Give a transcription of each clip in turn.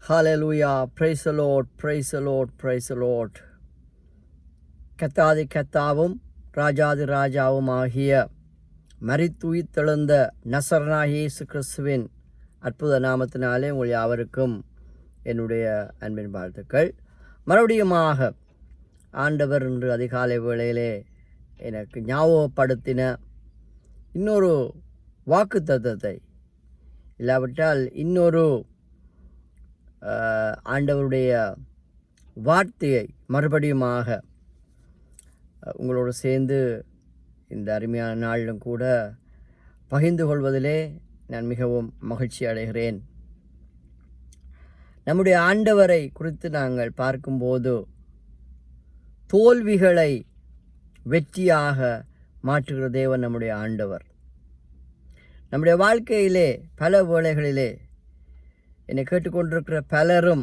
Hallelujah. Praise the Lord. Praise the Lord. Praise the Lord. கத்தாதி கத்தாவும் ராஜாதி ராஜாவும் ஆகிய மரித்துயிர்த்தெழுந்த நசரனாகிய இயேசு கிறிஸ்துவின் அற்புத நாமத்தினாலே உங்கள் யாவருக்கும் என்னுடைய அன்பின் வாழ்த்துக்கள். மறுபடியுமாக ஆண்டவர் இன்று அதிகாலை வேளையிலே எனக்கு ஞாபகப்படுத்தின இன்னொரு வாக்கு தத்தத்தை, இல்லாவிட்டால் இன்னொரு ஆண்டவருடைய வார்த்தையை மறுபடியுமாக உங்களோடு சேர்ந்து இந்த அருமையான நாளிலும் கூட பகிர்ந்து கொள்வதிலே நான் மிகவும் மகிழ்ச்சி அடைகிறேன். நம்முடைய ஆண்டவரை குறித்து நாங்கள் பார்க்கும்போது தோல்விகளை வெற்றியாக மாற்றுகிற தேவன் நம்முடைய ஆண்டவர். நம்முடைய வாழ்க்கையிலே பல வேளைகளிலே என்னை கேட்டுக்கொண்டிருக்கிற பலரும்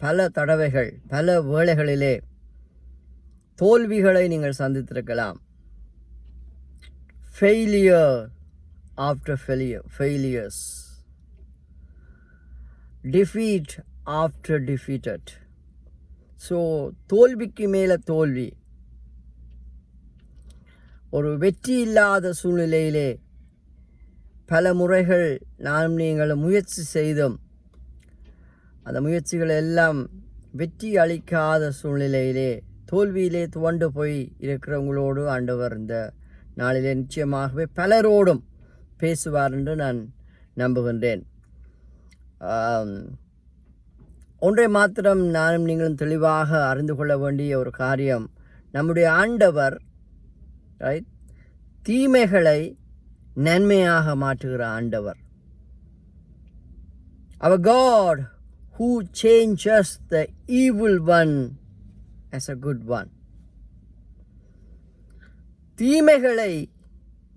பல தடவைகள் பல வேளைகளிலே தோல்விகளை நீங்கள் சந்தித்திருக்கலாம். Failure after failures, defeat after defeated. So தோல்விக்கு மேலே தோல்வி, ஒரு வெற்றி இல்லாத சூழ்நிலையிலே பல முறைகள் நாம் நீங்களும் முயற்சி செய்தும் அந்த முயற்சிகள் எல்லாம் வெற்றி அளிக்காத சூழ்நிலையிலே தோல்வியிலே துவண்டு போய் இருக்கிறவங்களோடு ஆண்டவர் இந்த நாளிலே நிச்சயமாகவே பலரோடும் பேசுவார் என்று நான் நம்புகின்றேன். ஒன்றை மாத்திரம் நானும் நீங்களும் தெளிவாக அறிந்து கொள்ள வேண்டிய ஒரு காரியம், நம்முடைய ஆண்டவர் தீமைகளை நன்மையாக மாற்றுகிற ஆண்டவர். Our God who changes the evil one as a good one. தீமைகளை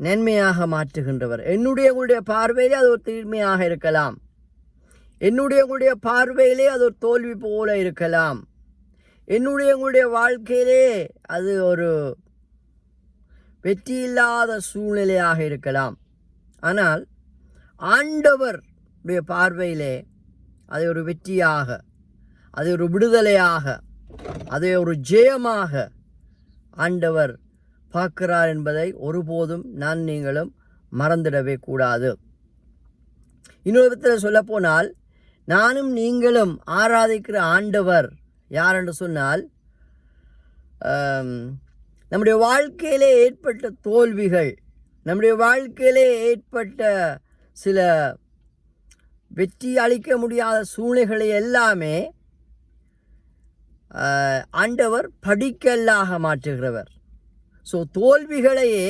நன்மையாக மாற்றுகின்றவர். என்னுடைய உங்களுடைய பார்வையிலே அது ஒரு தீமையாக இருக்கலாம், என்னுடைய உங்களுடைய பார்வையிலே அது ஒரு தோல்வி போல இருக்கலாம், என்னுடைய உங்களுடைய வாழ்க்கையிலே அது ஒரு வெற்றி இல்லாத சூழ்நிலையாக இருக்கலாம். ஆனால் ஆண்டவருடைய பார்வையிலே அதை ஒரு வெற்றியாக, அதை ஒரு விடுதலையாக, அதை ஒரு ஜெயமாக ஆண்டவர் பார்க்கிறார் என்பதை ஒருபோதும் நான் நீங்களும் மறந்துடவே கூடாது. இன்னொரு விதத்தில் சொல்லப்போனால், நானும் நீங்களும் ஆராதிக்கிற ஆண்டவர் யார் என்று சொன்னால், நம்முடைய வாழ்க்கையிலே ஏற்பட்ட தோல்விகள், நம்முடைய வாழ்க்கையிலே ஏற்பட்ட சில வெற்றி அளிக்க முடியாத சூழ்நிலைகளை எல்லாமே ஆண்டவர் படிக்கல்லாக மாற்றுகிறவர். ஸோ தோல்விகளையே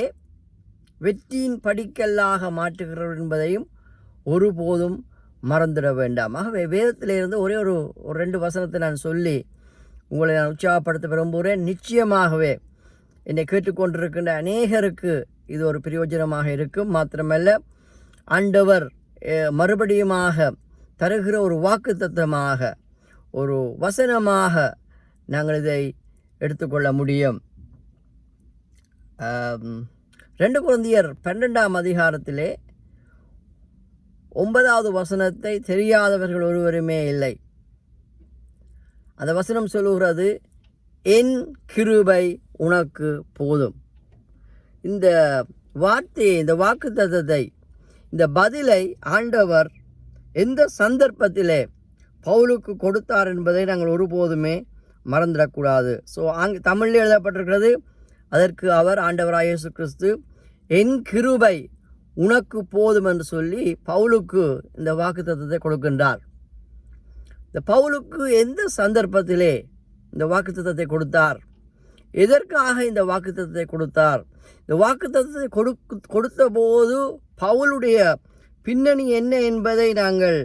வெற்றியின் படிக்கல்லாக மாற்றுகிறவர் என்பதையும் ஒருபோதும் மறந்துட வேண்டாம். ஆகவே வேதத்திலிருந்து ஒரே ஒரு 2 வசனத்தை நான் சொல்லி உங்களை நான் உற்சாகப்படுத்த விரும்புகிறேன். நிச்சயமாகவே என்னை கேட்டுக்கொண்டிருக்கின்ற அநேகருக்கு இது ஒரு பிரயோஜனமாக இருக்கும். மாத்திரமல்ல, ஆண்டவர் மறுபடியுமாக தருகிற ஒரு வாக்குத்தத்தமாக, ஒரு வசனமாக நாங்கள் இதை எடுத்துக்கொள்ள முடியும். 2 கொரிந்தியர் 12ஆம் அதிகாரத்திலே 9வது வசனத்தை தெரியாதவர்கள் ஒருவருமே இல்லை. அந்த வசனம் சொல்லுகிறது, என் கிருபை உனக்கு போதும். இந்த வார்த்தையை, இந்த வாக்குத்தத்தத்தை, இந்த பதிலை ஆண்டவர் எந்த சந்தர்ப்பத்திலே பவுலுக்கு கொடுத்தார் என்பதை நாங்கள் ஒருபோதுமே மறந்துடக்கூடாது. ஸோ தமிழில் எழுதப்பட்டிருக்கிறது, அதற்கு அவர் ஆண்டவராகிய இயேசு கிறிஸ்து என் கிருபை உனக்கு போதும் என்று சொல்லி பவுலுக்கு இந்த வாக்குத்தத்தத்தை கொடுக்கின்றார். இந்த பவுலுக்கு எந்த சந்தர்ப்பத்திலே இந்த வாக்குத்தத்தத்தை கொடுத்தார், எதற்காக இந்த வாக்குத்தத்தத்தை கொடுத்தார், இந்த வாக்குத்தத்தத்தை கொடுத்த போது பவுலுடைய பின்னணி என்ன என்பதை நாங்கள்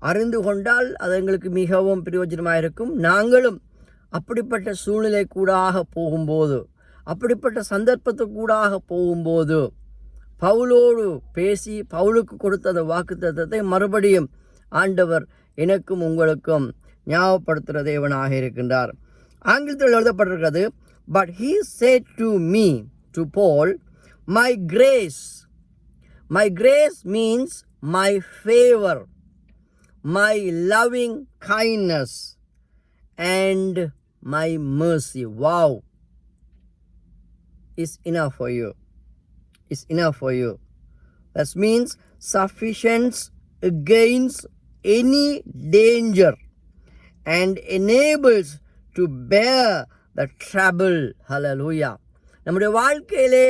அறிந்து கொண்டால் அது எங்களுக்கு மிகவும் பிரயோஜனமாக இருக்கும். நாங்களும் அப்படிப்பட்ட சூழ்நிலை கூடாக போகும்போது, அப்படிப்பட்ட சந்தர்ப்பத்துக்கூடாக போகும்போது பவுலோடு பேசி பவுலுக்கு கொடுத்த அந்த வாக்குத்தத்தத்தை மறுபடியும் ஆண்டவர் எனக்கும் உங்களுக்கும் ஞாபகப்படுத்துகிற தேவனாக இருக்கின்றார். ஆங்கிலத்தில் எழுதப்பட்டிருக்கிறது, but he said to me, to Paul, my grace means my favor my loving kindness and my mercy. Wow. Is enough for you. Is enough for you. That means sufficient against any danger and enables to bear the trouble. Hallelujah. நம்முடைய வாழ்க்கையிலே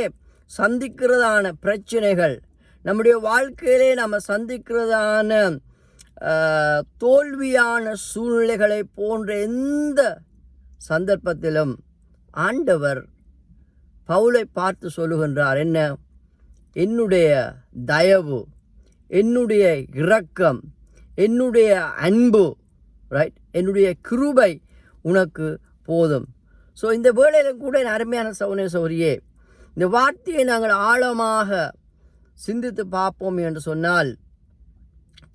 சந்திக்கிறதான பிரச்சனைகள், நம்முடைய வாழ்க்கையிலே நம்ம சந்திக்கிறதான தோல்வியான சூழ்நிலைகளை போன்ற எந்த சந்தர்ப்பத்திலும் ஆண்டவர் பவுலை பார்த்து சொல்லுகின்றார், என்ன? என்னுடைய தயவு, என்னுடைய இரக்கம், என்னுடைய அன்பு, ரைட், என்னுடைய கிருபை உனக்கு போதும். ஸோ இந்த வேளையிலும் கூட என் அருமையான சகோதர சகோதரியே, இந்த வார்த்தையை நாங்கள் ஆழமாக சிந்தித்து பார்ப்போம் என்று சொன்னால்,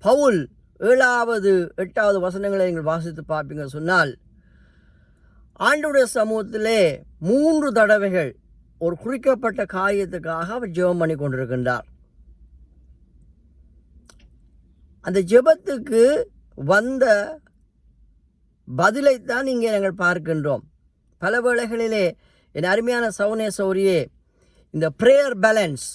பவுல் 7வது 8வது வசனங்களை நீங்கள் வாசித்து பார்ப்பீங்க சொன்னால், ஆண்டவருடைய சமூகத்திலே 3 தடவைகள் ஒரு குறிக்கப்பட்ட காரியத்துக்காக அவர் ஜெபம் பண்ணி கொண்டிருக்கின்றார். அந்த ஜெபத்துக்கு வந்த பதிலைத்தான் இங்கே நாங்கள் பார்க்கின்றோம். பல வேளைகளிலே என் அருமையான சகோதர சகோதரியே, இந்த ப்ரேயர் பேலன்ஸ்,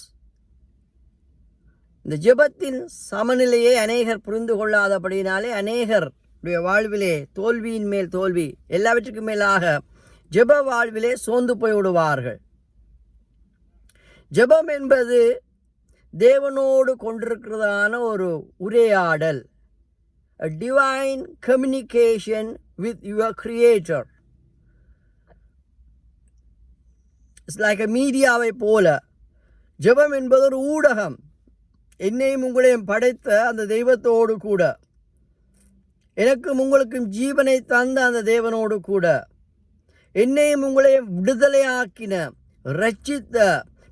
இந்த ஜெபத்தின் சமநிலையை அநேகர் புரிந்து கொள்ளாதபடினாலே அநேகருடைய வாழ்விலே தோல்வியின் மேல் தோல்வி, எல்லாவற்றுக்கும் மேலாக ஜெப வாழ்விலே சோர்ந்து போய் விடுவார்கள். ஜெபம் என்பது தேவனோடு கொண்டிருக்கிறதான ஒரு உரையாடல், a divine communication with your creator. It's like a மீடியாவை போல. ஜெபம் என்பது ஒரு ஊடகம், என்னையும் உங்களையும் படைத்த அந்த தெய்வத்தோடு கூட, எனக்கும் உங்களுக்கும் ஜீவனை தந்த அந்த தேவனோடு கூட, என்னையும் உங்களையும் விடுதலையாக்கின, ரட்சித்த,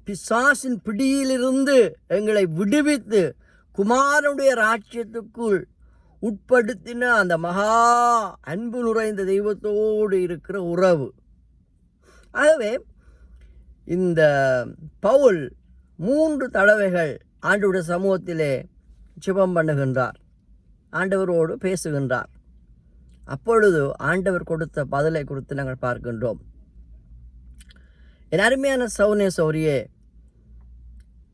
பிசாசின் பிடியிலிருந்து எங்களை விடுவித்து குமாரனுடைய ராஜ்யத்துக்குள் உட்படுத்தின அந்த மகா அன்பு நுழைந்த தெய்வத்தோடு இருக்கிற உறவு. ஆகவே இந்த பவுல் 3 தடவைகள் ஆண்டவருடைய சமூகத்திலே ஜெபம் பண்ணுகின்றார், ஆண்டவரோடு பேசுகின்றார். அப்பொழுது ஆண்டவர் கொடுத்த பதிலை குறித்து நாங்கள் பார்க்கின்றோம். என் அருமையான சகோதர சகோதரியே,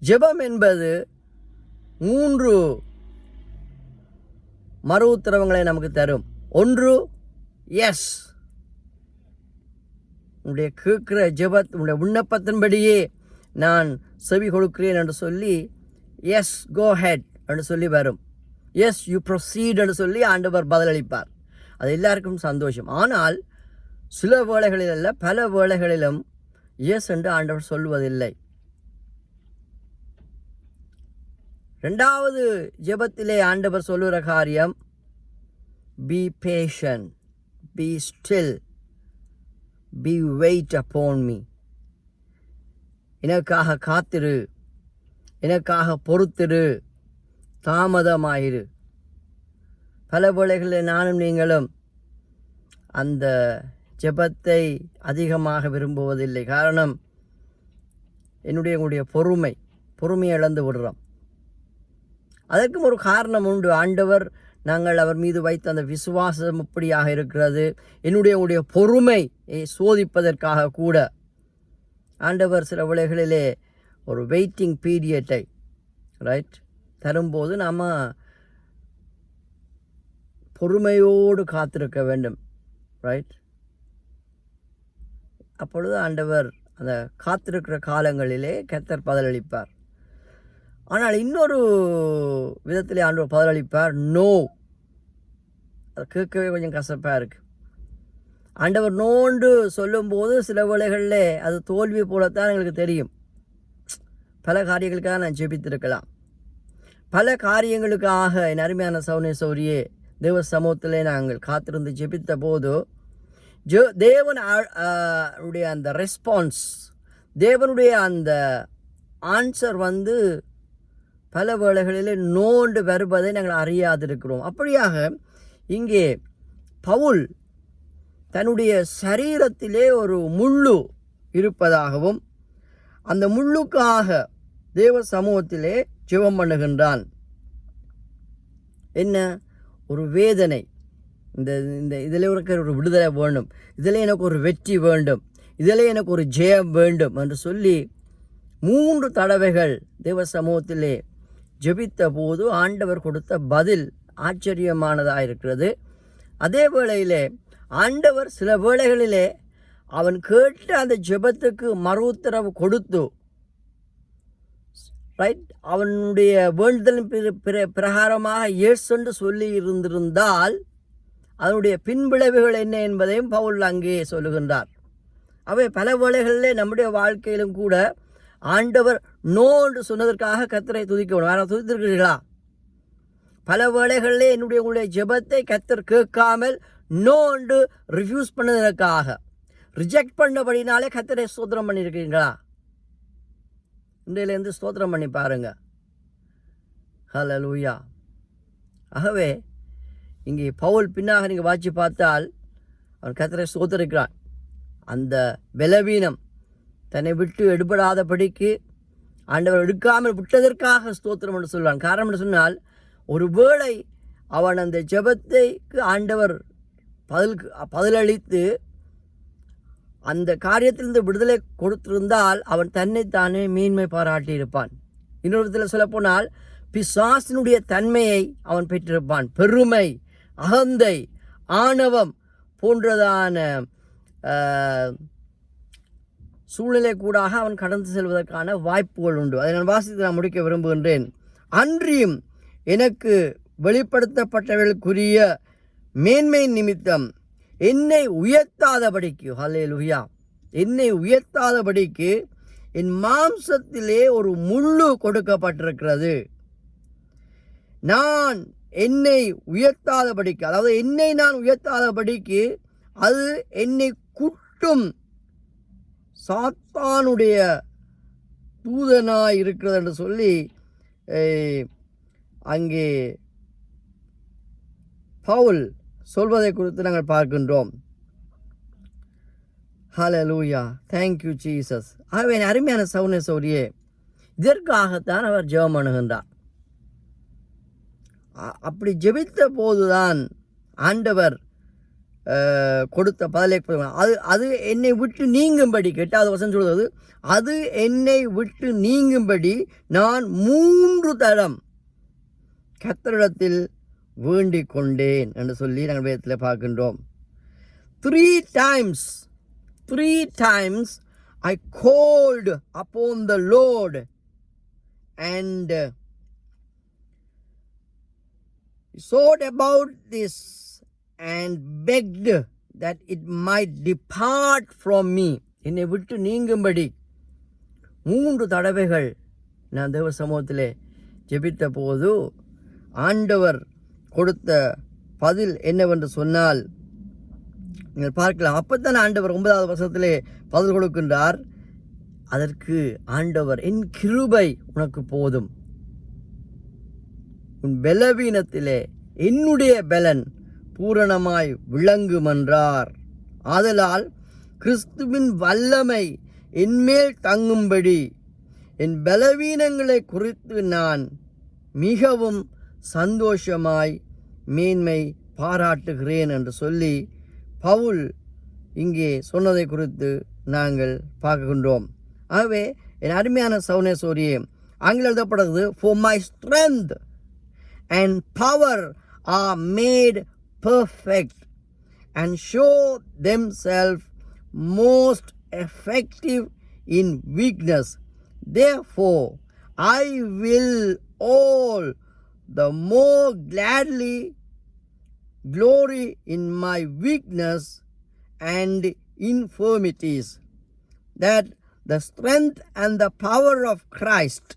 ஜெபம் என்பது 3 மறு உத்தரவுகளை நமக்கு தரும். ஒன்று, எஸ், உன்னுடைய கேட்கிற ஜெபத், உன்னுடைய விண்ணப்பத்தின்படியே நான் செவி கொடுக்கிறேன் என்று சொல்லி எஸ் கோ ஹெட் என்று சொல்லி வரும். எஸ் யூ ப்ரொசீட் என்று சொல்லி ஆண்டவர் பதிலளிப்பார். அது எல்லாருக்கும் சந்தோஷம். ஆனால் சில வேளைகளில் அல்ல, பல வேளைகளிலும் எஸ் என்று ஆண்டவர் சொல்வதில்லை. 2வது ஜெபத்திலே ஆண்டவர் சொல்லுகிற காரியம், B patient, B still, B wait upon me. எனக்காக காத்திரு, எனக்காக பொறுத்திரு, தாமதமாயிரு. பல வேளைகளில் நானும் நீங்களும் அந்த ஜெபத்தை அதிகமாக விரும்புவதில்லை. காரணம், உங்களுடைய பொறுமையை இழந்து விடுறோம். அதற்கும் ஒரு காரணம் உண்டு. ஆண்டவர், நாங்கள் அவர் மீது வைத்த அந்த விசுவாசம் இப்படியாக இருக்கிறது, உங்களுடைய பொறுமையை சோதிப்பதற்காக கூட ஆண்டவர் சில வேளைகளிலே ஒரு வெயிட்டிங் பீரியட்டை ரைட் தரும்போது நாம் பொறுமையோடு காத்திருக்க வேண்டும். ரைட், அப்பொழுது ஆண்டவர் அந்த காத்திருக்கிற காலங்களிலே கர்த்தர் பதிலளிப்பார். ஆனால் இன்னொரு விதத்திலே ஆண்டவர் பதிலளிப்பார், நோ. அது கேட்கவே கொஞ்சம் கசப்பாக இருக்குது. ஆண்டவர் நோண்டு சொல்லும்போது சில வேளைகளில் அது தோல்வி போலத்தான் எங்களுக்கு தெரியும். பல காரியங்களுக்காக நான் ஜெபித்திருக்கலாம். பல காரியங்களுக்காக என் அருமையான சகோதர சகோதரியே, தேவ சமூகத்திலே நாங்கள் காத்திருந்து ஜெபித்த போது தேவன் உடைய அந்த ரெஸ்பான்ஸ், தேவனுடைய அந்த ஆன்சர் பல வேளைகளிலே நோண்டு வருவதை நாங்கள் அறியாதிருக்கிறோம். அப்படியாக இங்கே பவுல் தன்னுடைய சரீரத்திலே ஒரு முள்ளு இருப்பதாகவும் அந்த முள்ளுக்காக தேவ சமூகத்திலே ஜெபம் பண்ணுகின்றான். என்ன, ஒரு வேதனை, இந்த இந்த இதில் இருக்கிற ஒரு விடுதலை வேண்டும், இதில் எனக்கு ஒரு வெற்றி வேண்டும், இதில் எனக்கு ஒரு ஜெயம் வேண்டும் என்று சொல்லி 3 தடவைகள் தேவ சமூகத்திலே ஜெபித்த போது ஆண்டவர் கொடுத்த பதில் ஆச்சரியமானதாக இருக்கிறது. அதே வேளையிலே ஆண்டவர் சில வேளைகளிலே அவன் கேட்ட அந்த ஜெபத்துக்கு மறு உத்தரவு கொடுத்து, ரைட், அவனுடைய வேண்டுதலின் பிரகாரமாக எஸ் என்று சொல்லி இருந்திருந்தால் அதனுடைய பின்விளைவுகள் என்ன என்பதையும் பவுல் அங்கே சொல்லுகின்றார். அவை பல வேளைகளிலே நம்முடைய வாழ்க்கையிலும் கூட ஆண்டவர் நோ என்று சொன்னதற்காக கர்த்தரை துதிக்கணும். ஆனால் துதித்திருக்கிறீர்களா? பல வேளைகளிலே உங்களுடைய ஜெபத்தை கர்த்தர் கேட்காமல் நோ என்று ரிஃப்யூஸ் பண்ணதற்காக, ரிஜெக்ட் பண்ணபடினாலே கர்த்தரை ஸ்தோத்திரம் பண்ணியிருக்கிறீங்களா? இன்றையிலேருந்து ஸ்தோத்திரம் பண்ணி பாருங்க. ஹல்லேலூயா. ஆகவே இங்கே பவுல் பின்னாக நீங்கள் வாட்சி பார்த்தால் அவன் கர்த்தரை ஸ்தோத்திரிக்கிறான். அந்த பலவீனம் தன்னை விட்டு எடுபடாதபடிக்கு ஆண்டவர் எடுக்காமல் விட்டதற்காக ஸ்தோத்திரம் என்று சொல்வான். காரணம் என்று சொன்னால், ஒருவேளை அவன் அந்த ஜெபத்தைக்கு ஆண்டவர் பதிலளித்து அந்த காரியத்திலிருந்து விடுதலை கொடுத்திருந்தால் அவன் தன்னைத்தானே மேன்மை பாராட்டியிருப்பான். இன்னொரு விதத்தில் சொல்லப்போனால் பிசாசினுடைய தன்மையை அவன் பெற்றிருப்பான். பெருமை, அகந்தை, ஆணவம் போன்றதான சூழ்நிலை கூடாக அவன் கடந்து செல்வதற்கான வாய்ப்புகள் உண்டு. அதை நான் வாசித்து நான் முடிக்க விரும்புகின்றேன். அன்றியும் எனக்கு வெளிப்படுத்தப்பட்டவர்களுக்குரிய மேன்மை நிமித்தம் என்னை உயர்த்தாதபடிக்கு, ஹல்லேலூயா, என்னை உயர்த்தாதபடிக்கு என் மாம்சத்திலே ஒரு முள்ளு கொடுக்கப்பட்டிருக்கிறது. நான் என்னை உயர்த்தாதபடிக்கு, அதாவது என்னை நான் உயர்த்தாதபடிக்கு அது என்னை குட்டும் சாத்தானுடைய தூதனாய் இருக்கிறது என்று சொல்லி அங்கே பவுல் சொல்வதை குறித்து நாங்கள் பார்க்கின்றோம். ஹல்லேலூயா, தேங்க்யூ ஜீசஸ். ஆகவே அருமையான சௌரியே, இதற்காகத்தான் அவர் ஜெபம் பண்ணுகின்றார். அப்படி ஜெபித்த போதுதான் ஆண்டவர் கொடுத்த பதிலை அது என்னை விட்டு நீங்கும்படி, 8வது வசனம் சொல்வது, அது என்னை விட்டு நீங்கும்படி நான் 3 தரம் கர்த்தரிடத்தில் வேண்டிக் கொண்டேன் என்று சொல்லி நாங்கள் வேதத்தில் பார்க்கின்றோம். 3 times I called upon the Lord and sought about this and begged that it might depart from me. என்னை விட்டு நீங்கும்படி 3 தடவைகள் நான் தேவ சமூகத்திலே ஜெபித்த போது ஆண்டவர் கொடுத்த பதில் என்னவென்று சொன்னால் நீங்கள் பார்க்கலாம். அப்போத்தான் ஆண்டவர் 9வது வசனத்திலே பதில் கொடுக்கின்றார். அதற்கு ஆண்டவர், என் கிருபை உனக்கு போதும், உன் பலவீனத்திலே என்னுடைய பலன் பூரணமாய் விளங்கும் என்றார். ஆதலால் கிறிஸ்துவின் வல்லமை என்மேல் தங்கும்படி என் பலவீனங்களை குறித்து நான் மிகவும் சந்தோஷமாய் மேன்மை பாராட்டுகிறேன் என்று சொல்லி பவுல் இங்கே சொன்னதை குறித்து நாங்கள் பார்க்கின்றோம். ஆகவே என் அருமையான சௌனேஸ்வரியே, ஆங்கிலம் எழுதப்படுகிறது, for my strength and power are made perfect and show themselves most effective in weakness. Therefore, I will all the more gladly glory in my weakness and infirmities, that the strength and the power of Christ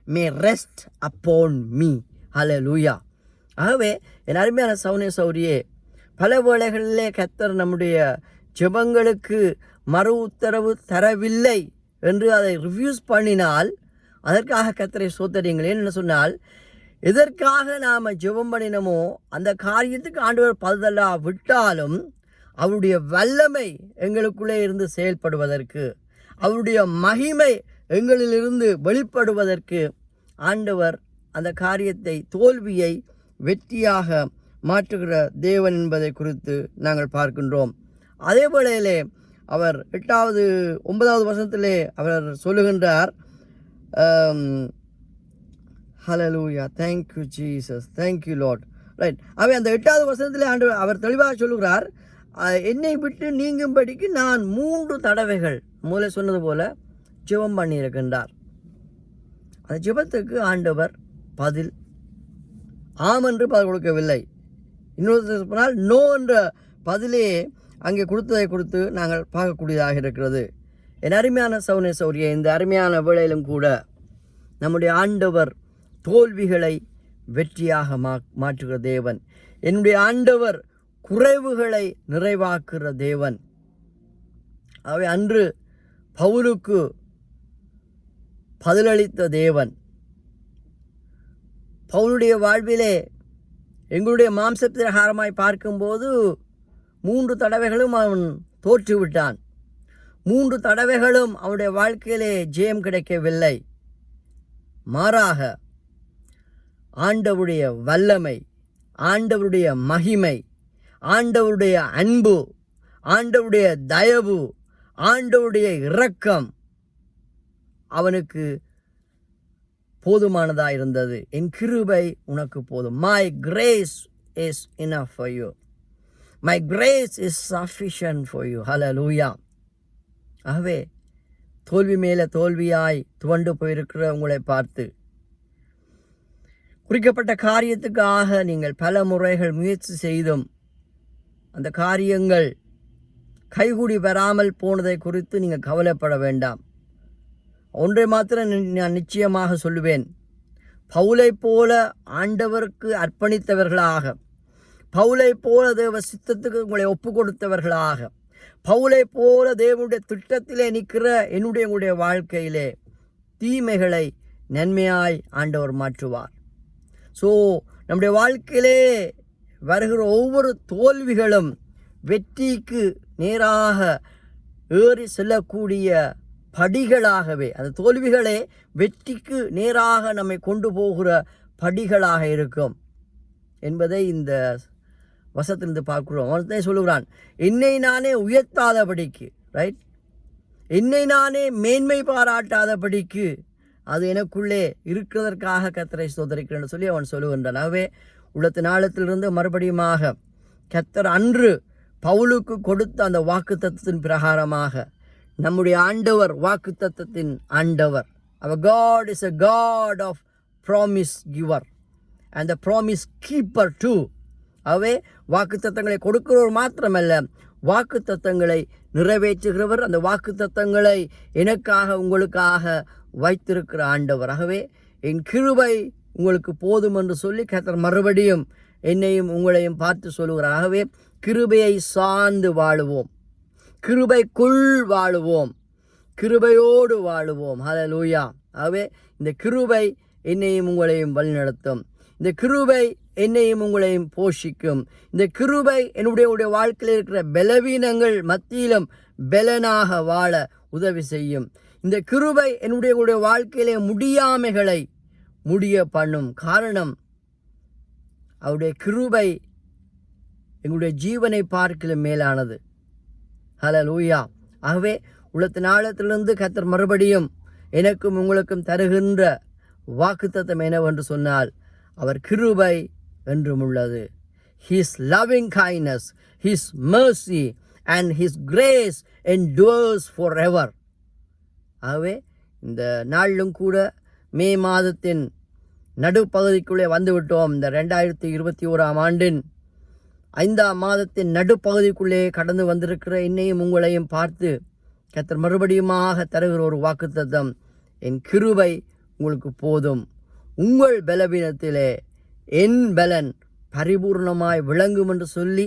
may rest upon me. Hallelujah. ஆகவே என் அருமையான சௌரியே, பல வேளைகளிலே கர்த்தர் நம்முடைய ஜெபங்களுக்கு மறு உத்தரவு தரவில்லை என்று அதை ரிவ்யூஸ் பண்ணினால் அதற்காக கர்த்தரை ஸ்தோத்திரியுங்கள். ஏன்னு சொன்னால், எதற்காக நாம் ஜெபம் பண்ணினமோ அந்த காரியத்துக்கு ஆண்டவர் பதிலா விட்டாலும் அவருடைய வல்லமை எங்களுக்குள்ளே இருந்து செயல்படுவதற்கு, அவருடைய மகிமை எங்களிலிருந்து வெளிப்படுவதற்கு ஆண்டவர் அந்த காரியத்தை, தோல்வியை வெற்றியாக மாற்றுகிற தேவன் என்பதை குறித்து நாங்கள் பார்க்கின்றோம். அதே வேளையிலே அவர் 9வது வசனத்திலே அவர் சொல்லுகின்றார், ஹல்லேலூயா, thank you Jesus, thank you Lord, right. அவை அந்த 8வது வசனத்திலே அவர் தெளிவாக சொல்லுகிறார், என்னை விட்டு நீங்கும்படிக்கு நான் 3 தடவைகள் முதல்ல சொன்னது போல ஜெபம் பண்ணியிருக்கின்றார். அந்த ஜெபத்துக்கு ஆண்டவர் பதில் ஆம் என்று பதில் கொடுக்கவில்லை. இன்னொரு சொன்னால் நோ என்ற பதிலே அங்கே கொடுத்ததை கொடுத்து நாங்கள் பார்க்கக்கூடியதாக இருக்கிறது. என் அருமையான சௌனே சௌரிய, இந்த அருமையான வேளையிலும் கூட நம்முடைய ஆண்டவர் தோல்விகளை வெற்றியாக மாற்றுகிற தேவன். என்னுடைய ஆண்டவர் குறைவுகளை நிறைவாக்குகிற தேவன். அவை அன்று பவுலுக்கு பதிலளித்த தேவன். பவுலுடைய வாழ்விலே எங்களுடைய மாம்சப்பிரகாரமாய் பார்க்கும்போது 3 தடவைகளும் அவன் தோற்றுவிட்டான். 3 தடவைகளும் அவனுடைய வாழ்க்கையிலே ஜெயம் கிடைக்கவில்லை. மாறாக ஆண்டவருடைய வல்லமை, ஆண்டவருடைய மகிமை, ஆண்டவருடைய அன்பு, ஆண்டவருடைய தயவு, ஆண்டவருடைய இரக்கம் அவனுக்கு போதுமானதாக இருந்தது. என் கிருபை உனக்கு போதும். My grace is enough for you. My grace is sufficient for you. Hallelujah. ஆகவே தோல்வி மேலே தோல்வியாய் துவண்டு போயிருக்கிற உங்களை பார்த்து, குறிக்கப்பட்ட காரியத்துக்காக நீங்கள் பல முறைகள் முயற்சி செய்தும் அந்த காரியங்கள் கைகூடி வராமல் போனதை குறித்து நீங்கள் கவலைப்பட வேண்டாம். ஒன்றை மாத்திரம் நான் நிச்சயமாக சொல்லுவேன், பவுலை போல ஆண்டவருக்கு அர்ப்பணித்தவர்களாக, பவுலை போல தேவ சித்தத்துக்கு உங்களை ஒப்பு கொடுத்தவர்களாக, பவுலை போல தேவனுடைய திட்டத்திலே நிற்கிற உங்களுடைய வாழ்க்கையிலே தீமைகளை நன்மையாய் ஆண்டவர் மாற்றுவார். ஸோ நம்முடைய வாழ்க்கையிலே வருகிற ஒவ்வொரு தோல்விகளும் வெற்றிக்கு நேராக ஏறி செல்லக்கூடிய படிகளாகவே, அந்த தோல்விகளே வெற்றிக்கு நேராக நம்மை கொண்டு போகிற படிகளாக இருக்கும் என்பதை இந்த வசத்திலிருந்து பார்க்கிறோம். அவன் சொல்லுகிறான், என்னை நானே உயர்த்தாதபடிக்கு, ரைட், என்னை நானே மேன்மை பாராட்டாதபடிக்கு அது எனக்குள்ளே இருக்கிறதற்காக கர்த்தரை ஸ்தோத்திரிக்கிறேன் சொல்லி அவன் சொல்லுகின்றான். ஆகவே உள்ளத்து நாளத்திலிருந்து மறுபடியுமாக கர்த்தர் அன்று பவுலுக்கு கொடுத்த அந்த வாக்குத்தத்தத்தின் பிரகாரமாக நம்முடைய ஆண்டவர் வாக்குத்தத்தத்தின் ஆண்டவர். அவர் God is a God of promise giver and the promise keeper too. ஆகவே வாக்குத்தத்தங்களை கொடுக்கிறவர் மாத்திரமல்ல, வாக்குத்தத்தங்களை நிறைவேற்றுகிறவர். அந்த வாக்குத்தத்தங்களை எனக்காக உங்களுக்காக வைத்திருக்கிற ஆண்டவர். ஆகவே என் கிருபை உங்களுக்கு போதும் என்று சொல்லி கர்த்தர் மறுபடியும் என்னையும் உங்களையும் பார்த்து சொல்லுகிறார். ஆகவே கிருபையை சார்ந்து வாழுவோம், கிருபைக்குள் வாழுவோம், கிருபையோடு வாழுவோம். ஹல்லேலூயா. ஆகவே இந்த கிருபை என்னையும் உங்களையும் வழிநடத்தும். இந்த கிருபை என்னையும் உங்களையும் போஷிக்கும். இந்த கிருபை என்னுடைய வாழ்க்கையில் இருக்கிற பலவீனங்கள் மத்தியிலும் பலனாக வாழ உதவி செய்யும். இந்த கிருபை என்னுடைய வாழ்க்கையிலே முடியாமைகளை முடிய பண்ணும். காரணம், அவருடைய கிருபை எங்களுடைய ஜீவனை பார்க்கலும் மேலானது. ஹல்லேலூயா. ஆகவே உள்ளத்து நாளத்திலிருந்து கர்த்தர் மறுபடியும் எனக்கும் உங்களுக்கும் தருகின்ற வாக்குத்தத்தம் என்னவென்று சொன்னால், அவர் கிருபை என்றும் உள்ளது. His loving kindness, His mercy and His grace endures forever. ஆகவே இந்த நாளிலும் கூட மே மாதத்தின் நடுப்பகுதிக்குள்ளே வந்துவிட்டோம். இந்த 2021 ஆண்டின் 5ஆம் மாதத்தின் நடுப்பகுதிக்குள்ளே கடந்து வந்திருக்கிற என்னையும் உங்களையும் பார்த்து கர்த்தர் மறுபடியுமாக தருகிற ஒரு வாக்குத்தத்தம், என் கிருபை உங்களுக்கு போதும், உங்கள் பலவீனத்திலே என் பலன் பரிபூர்ணமாய் விளங்கும் என்று சொல்லி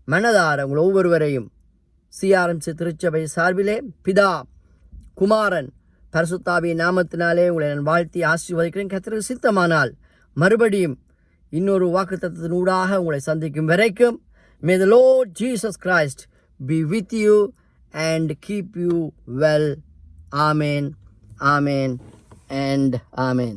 மனதார உங்கள் ஒவ்வொருவரையும் CRMC திருச்சபை சார்பிலே பிதா குமாரன் பரிசுத்தாவியின் நாமத்தினாலே உங்களை நான் வாழ்த்தி ஆசீர்வதிக்கிறேன். கர்த்தருக்கு சித்தமானால் மறுபடியும் இன்னொரு வாக்குத்தத்தத்தினூடாக உங்களை சந்திக்கும் வரைக்கும், may the Lord Jesus Christ be with you and keep you well. Amen, amen and amen.